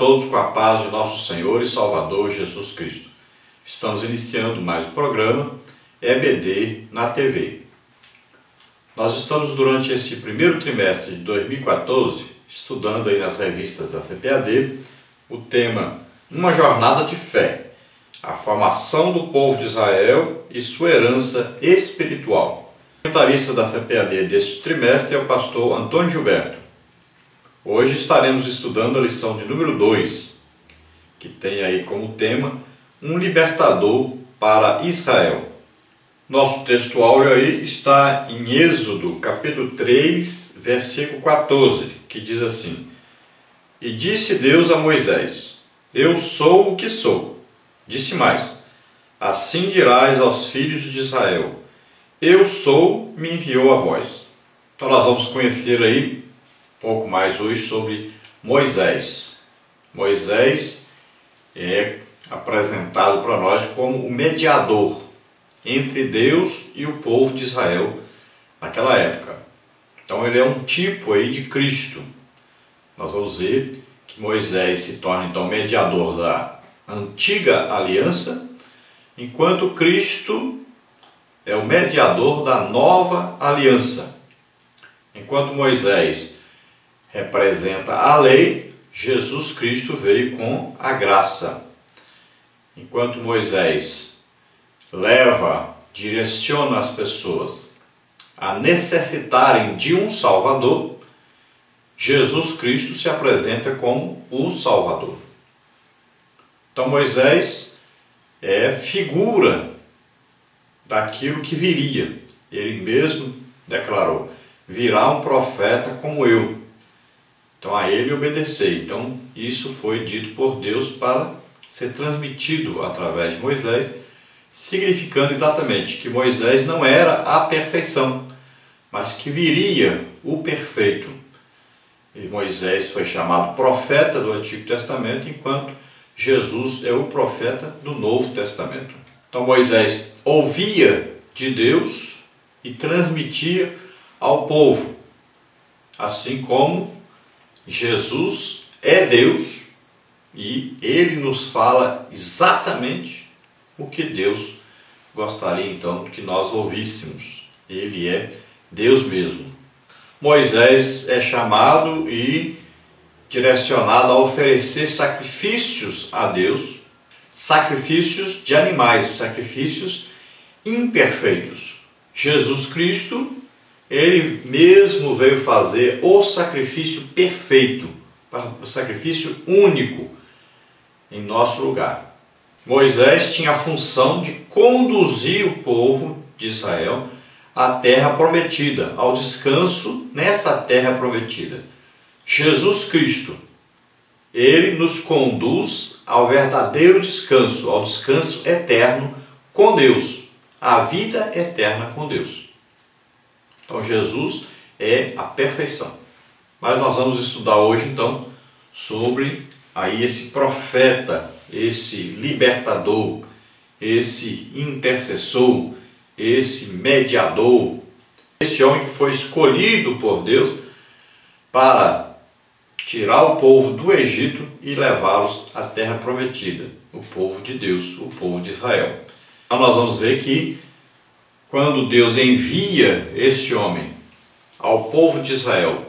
todos com a paz de nosso Senhor e Salvador Jesus Cristo. Estamos iniciando mais um programa EBD na TV. Nós estamos durante esse primeiro trimestre de 2014 estudando aí nas revistas da CPAD o tema Uma Jornada de Fé, a formação do povo de Israel e sua herança espiritual. O comentarista da CPAD deste trimestre é o pastor Antônio Gilberto. Hoje estaremos estudando a lição de número 2, que tem aí como tema Um Libertador para Israel. Nosso texto áureo aí está em Êxodo, capítulo 3, versículo 14, que diz assim: E disse Deus a Moisés: Eu sou o que sou. Disse mais: Assim dirás aos filhos de Israel: Eu sou, me enviou a vós. Então nós vamos conhecer aí um pouco mais hoje sobre Moisés. Moisés é apresentado para nós como o mediador entre Deus e o povo de Israel naquela época. Então ele é um tipo aí de Cristo. Nós vamos ver que Moisés se torna então mediador da antiga aliança, enquanto Cristo é o mediador da nova aliança. Enquanto Moisés representa a lei, Jesus Cristo veio com a graça. Enquanto Moisés direciona as pessoas a necessitarem de um Salvador, Jesus Cristo se apresenta como o Salvador. Então Moisés é figura daquilo que viria. Ele mesmo declarou: virá um profeta como eu. Então a ele obedecei. Então isso foi dito por Deus para ser transmitido através de Moisés, significando exatamente que Moisés não era a perfeição, mas que viria o perfeito. E Moisés foi chamado profeta do Antigo Testamento, enquanto Jesus é o profeta do Novo Testamento. Então Moisés ouvia de Deus e transmitia ao povo, assim como Jesus é Deus e ele nos fala exatamente o que Deus gostaria então que nós ouvíssemos. Ele é Deus mesmo. Moisés é chamado e direcionado a oferecer sacrifícios a Deus, sacrifícios de animais, sacrifícios imperfeitos. Jesus Cristo, ele mesmo veio fazer o sacrifício perfeito, o sacrifício único em nosso lugar. Moisés tinha a função de conduzir o povo de Israel à terra prometida, ao descanso nessa terra prometida. Jesus Cristo, ele nos conduz ao verdadeiro descanso, ao descanso eterno com Deus, à vida eterna com Deus. Então Jesus é a perfeição. Mas nós vamos estudar hoje então sobre aí esse profeta, esse libertador, esse intercessor, esse mediador, esse homem que foi escolhido por Deus para tirar o povo do Egito e levá-los à terra prometida, o povo de Deus, o povo de Israel. Então nós vamos ver que quando Deus envia esse homem ao povo de Israel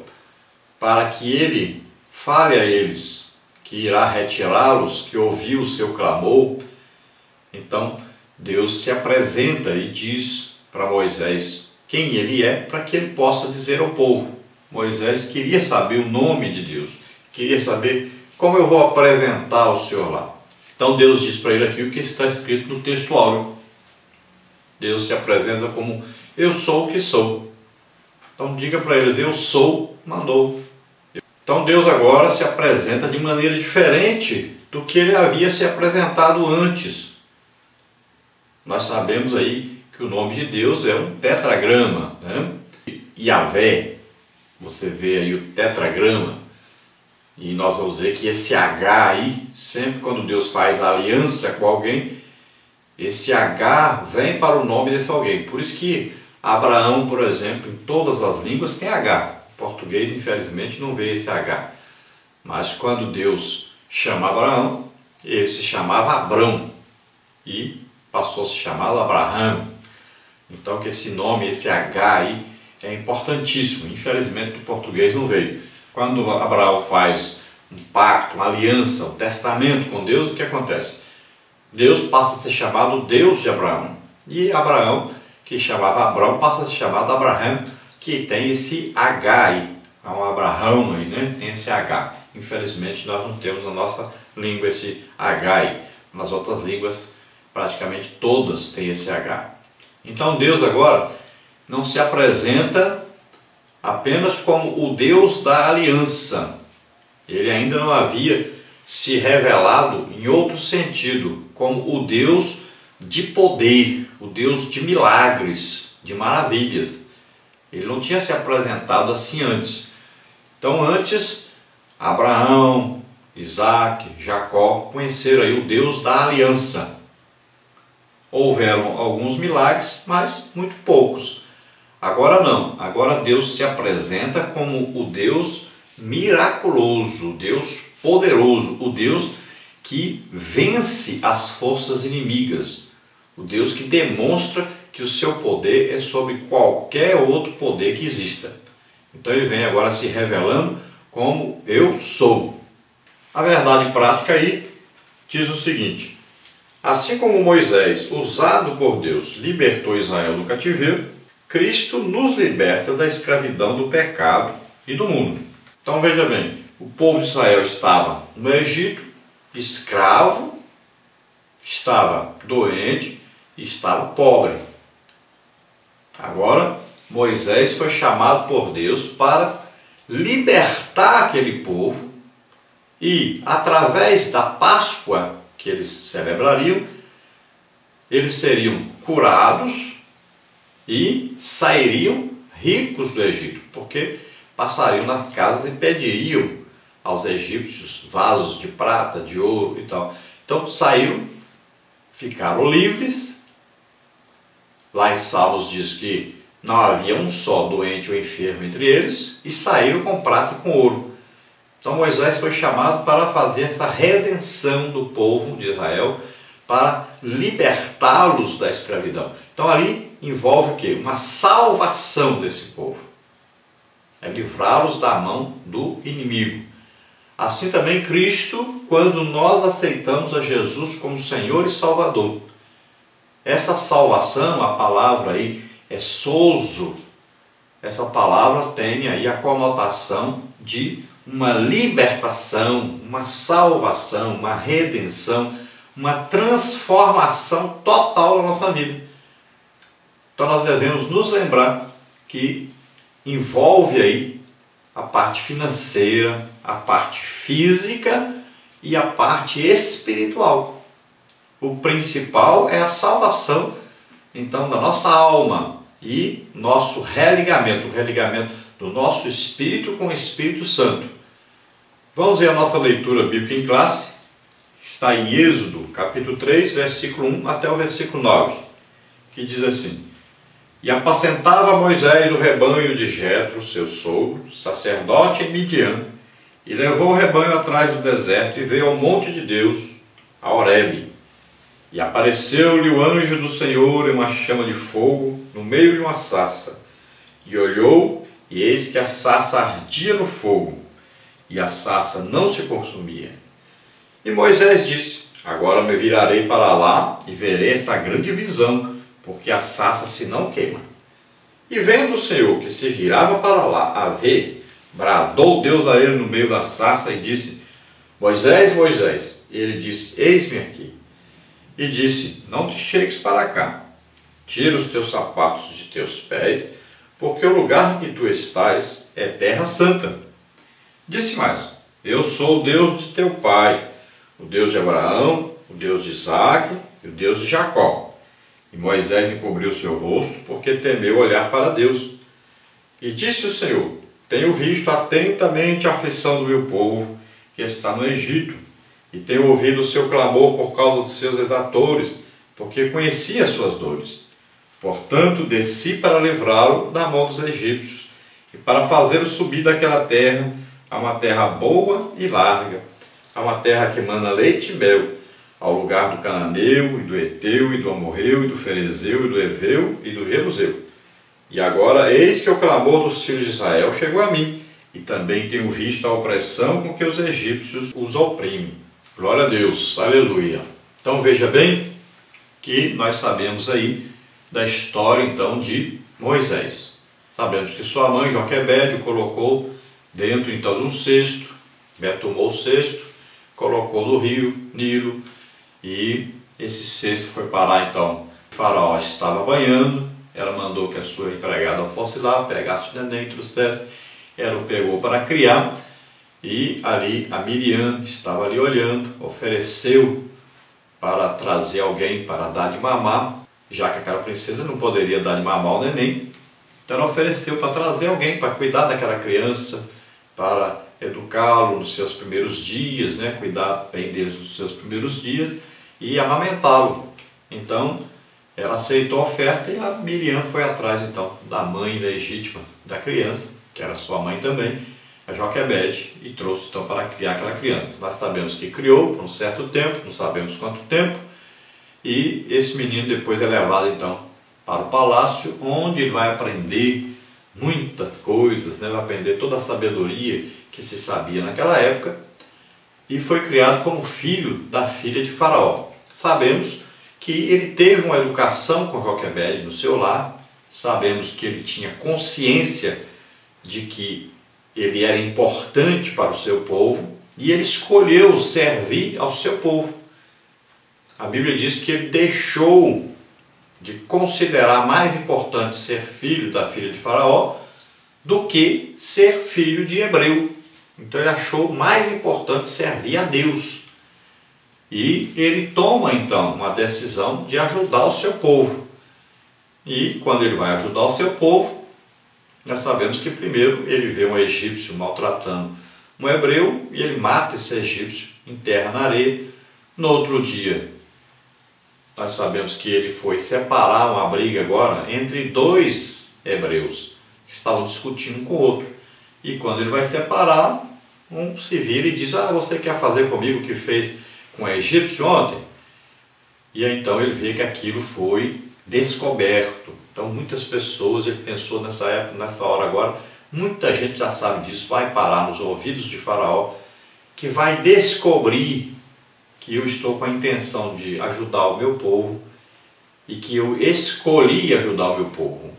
para que ele fale a eles que irá retirá-los, que ouviu o seu clamor, então Deus se apresenta e diz para Moisés quem ele é, para que ele possa dizer ao povo. Moisés queria saber o nome de Deus, queria saber como eu vou apresentar o Senhor lá. Então Deus diz para ele aqui o que está escrito no texto áureo. Deus se apresenta como eu sou o que sou. Então diga para eles: eu sou, mandou. Então Deus agora se apresenta de maneira diferente do que ele havia se apresentado antes. Nós sabemos aí que o nome de Deus é um tetragrama, né? Yahvé, você vê aí o tetragrama, e nós vamos ver que esse H aí, sempre quando Deus faz a aliança com alguém, esse H vem para o nome desse alguém. Por isso que Abraão, por exemplo, em todas as línguas tem H. Em português, infelizmente, não vê esse H. Mas quando Deus chama Abraão, ele se chamava Abrão e passou a se chamar Abraão. Então que esse nome, esse H aí, é importantíssimo. Infelizmente no português não veio. Quando Abraão faz um pacto, uma aliança, um testamento com Deus, o que acontece? Deus passa a ser chamado Deus de Abraão. E Abraão, que chamava Abrão, passa a ser chamado Abraham, que tem esse H aí. Há um Abraão aí, né? Tem esse H. Infelizmente nós não temos na nossa língua esse H aí. Nas outras línguas, praticamente todas têm esse H. Então Deus agora não se apresenta apenas como o Deus da aliança. Ele ainda não havia se revelado em outro sentido, como o Deus de poder, o Deus de milagres, de maravilhas. Ele não tinha se apresentado assim antes. Então antes, Abraão, Isaac, Jacó conheceram aí o Deus da aliança. Houveram alguns milagres, mas muito poucos. Agora não, agora Deus se apresenta como o Deus miraculoso, o Deus poderoso, o Deus que vence as forças inimigas, o Deus que demonstra que o seu poder é sobre qualquer outro poder que exista. Então ele vem agora se revelando como eu sou. A verdade prática aí diz o seguinte: assim como Moisés, usado por Deus, libertou Israel do cativeiro, Cristo nos liberta da escravidão do pecado e do mundo. Então veja bem, o povo de Israel estava no Egito, escravo, estava doente e estava pobre. Agora Moisés foi chamado por Deus para libertar aquele povo e, através da Páscoa que eles celebrariam, eles seriam curados e sairiam ricos do Egito, porque passariam nas casas e pediriam aos egípcios vasos de prata, de ouro e tal. Então saíram, ficaram livres. Lá em Salmos diz que não havia um só doente ou enfermo entre eles, e saíram com prata e com ouro. Então Moisés foi chamado para fazer essa redenção do povo de Israel, para libertá-los da escravidão. Então ali envolve o quê? Uma salvação desse povo. É livrá-los da mão do inimigo. Assim também Cristo, quando nós aceitamos a Jesus como Senhor e Salvador. Essa salvação, a palavra aí é sozo. Essa palavra tem aí a conotação de uma libertação, uma salvação, uma redenção, uma transformação total da nossa vida. Então nós devemos nos lembrar que envolve aí a parte financeira, a parte física e a parte espiritual. O principal é a salvação, então, da nossa alma e nosso religamento, o religamento do nosso espírito com o Espírito Santo. Vamos ver a nossa leitura bíblica em classe. Está em Êxodo, capítulo 3, versículo 1 até o versículo 9, que diz assim: E apacentava Moisés o rebanho de Jetro, seu sogro, sacerdote em Midian, e levou o rebanho atrás do deserto e veio ao monte de Deus, a Horebe. E apareceu-lhe o anjo do Senhor em uma chama de fogo, no meio de uma sarça. E olhou, e eis que a sarça ardia no fogo, e a sarça não se consumia. E Moisés disse: Agora me virarei para lá e verei esta grande visão, porque a sarça se não queima. E vendo o Senhor que se virava para lá a ver, bradou Deus a ele no meio da sarça e disse: Moisés, Moisés. E ele disse: Eis-me aqui. E disse: Não te chegues para cá, tira os teus sapatos de teus pés, porque o lugar em que tu estás é terra santa. Disse mais: Eu sou o Deus de teu pai, o Deus de Abraão, o Deus de Isaac e o Deus de Jacó. E Moisés encobriu seu rosto, porque temeu olhar para Deus. E disse o Senhor: Tenho visto atentamente a aflição do meu povo, que está no Egito, e tenho ouvido o seu clamor por causa dos seus exatores, porque conheci as suas dores. Portanto, desci para livrá-lo da mão dos egípcios, e para fazê-lo subir daquela terra a uma terra boa e larga, a uma terra que mana leite e mel, ao lugar do cananeu, e do heteu, e do amorreu, e do ferezeu, e do heveu, e do jebuseu. E agora, eis que o clamor dos filhos de Israel chegou a mim, e também tenho visto a opressão com que os egípcios os oprimem. Glória a Deus, aleluia. Então veja bem que nós sabemos aí da história então de Moisés. Sabemos que sua mãe Joquebede o colocou dentro então de um cesto, tomou o cesto, colocou no rio Nilo, e esse cesto foi parar então. O faraó estava banhando, ela mandou que a sua empregada fosse lá, pegasse o neném, trouxesse, ela o pegou para criar, e ali a Miriam estava ali olhando, ofereceu para trazer alguém para dar de mamar, já que aquela princesa não poderia dar de mamar ao neném. Então ela ofereceu para trazer alguém para cuidar daquela criança, para educá-lo nos seus primeiros dias, né? Cuidar bem deles nos seus primeiros dias e amamentá-lo. Então ela aceitou a oferta, e a Miriam foi atrás então da mãe legítima da criança, que era sua mãe também, a Joquebede, e trouxe então para criar aquela criança. Nós sabemos que criou por um certo tempo, não sabemos quanto tempo, e esse menino depois é levado então para o palácio, onde ele vai aprender muitas coisas, né? Vai aprender toda a sabedoria que se sabia naquela época, e foi criado como filho da filha de Faraó. Sabemos que ele teve uma educação com Joquebede no seu lar, sabemos que ele tinha consciência de que ele era importante para o seu povo, e ele escolheu servir ao seu povo. A Bíblia diz que ele deixou de considerar mais importante ser filho da filha de Faraó do que ser filho de hebreu. Então ele achou mais importante servir a Deus. E ele toma então uma decisão de ajudar o seu povo. E quando ele vai ajudar o seu povo, nós sabemos que primeiro ele vê um egípcio maltratando um hebreu, e ele mata esse egípcio, enterra na areia. No outro dia, nós sabemos que ele foi separar uma briga agora entre dois hebreus que estavam discutindo um com o outro. E quando ele vai separar, um se vira e diz: ah, você quer fazer comigo o que fez com o egípcio ontem? E aí, então ele vê que aquilo foi descoberto. Então muitas pessoas, ele pensou nessa época, nessa hora agora, muita gente já sabe disso, vai parar nos ouvidos de Faraó, que vai descobrir que eu estou com a intenção de ajudar o meu povo, e que eu escolhi ajudar o meu povo,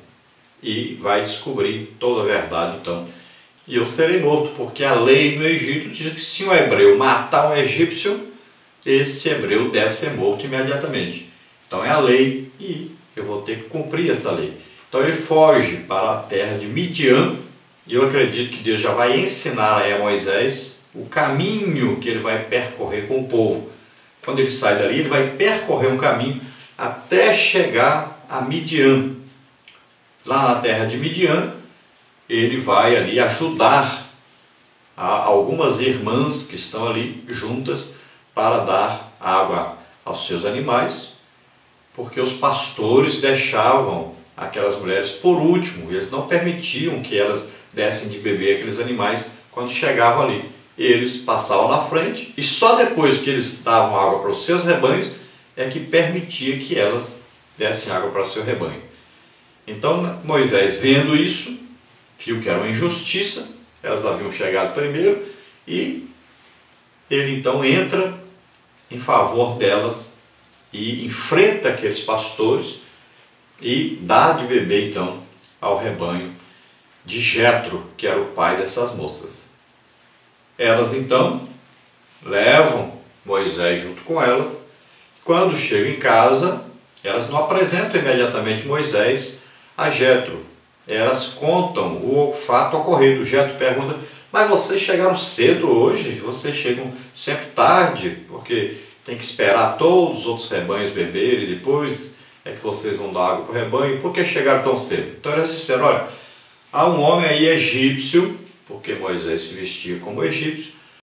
e vai descobrir toda a verdade então, e eu serei morto, porque a lei no Egito diz que se um hebreu matar um egípcio, esse hebreu deve ser morto imediatamente. Então é a lei, e eu vou ter que cumprir essa lei. Então ele foge para a terra de Midian, e eu acredito que Deus já vai ensinar a Moisés o caminho que ele vai percorrer com o povo. Quando ele sai dali, ele vai percorrer um caminho até chegar a Midian. Lá na terra de Midian, ele vai ali ajudar algumas irmãs que estão ali juntas para dar água aos seus animais, porque os pastores deixavam aquelas mulheres por último, eles não permitiam que elas dessem de beber aqueles animais quando chegavam ali. Eles passavam na frente, e só depois que eles davam água para os seus rebanhos é que permitia que elas dessem água para o seu rebanho. Então Moisés, vendo isso, viu que era uma injustiça, elas haviam chegado primeiro, e ele então entra em favor delas e enfrenta aqueles pastores e dá de beber então ao rebanho de Jetro, que era o pai dessas moças. Elas então levam Moisés junto com elas. Quando chegam em casa, elas não apresentam imediatamente Moisés a Jetro. Elas contam o fato ocorrido. Jetro pergunta: mas vocês chegaram cedo hoje? Vocês chegam sempre tarde, porque tem que esperar todos os outros rebanhos beberem e depois é que vocês vão dar água para o rebanho. Por que chegaram tão cedo? Então elas disseram: olha, há um homem aí egípcio, porque Moisés se vestia como egípcio,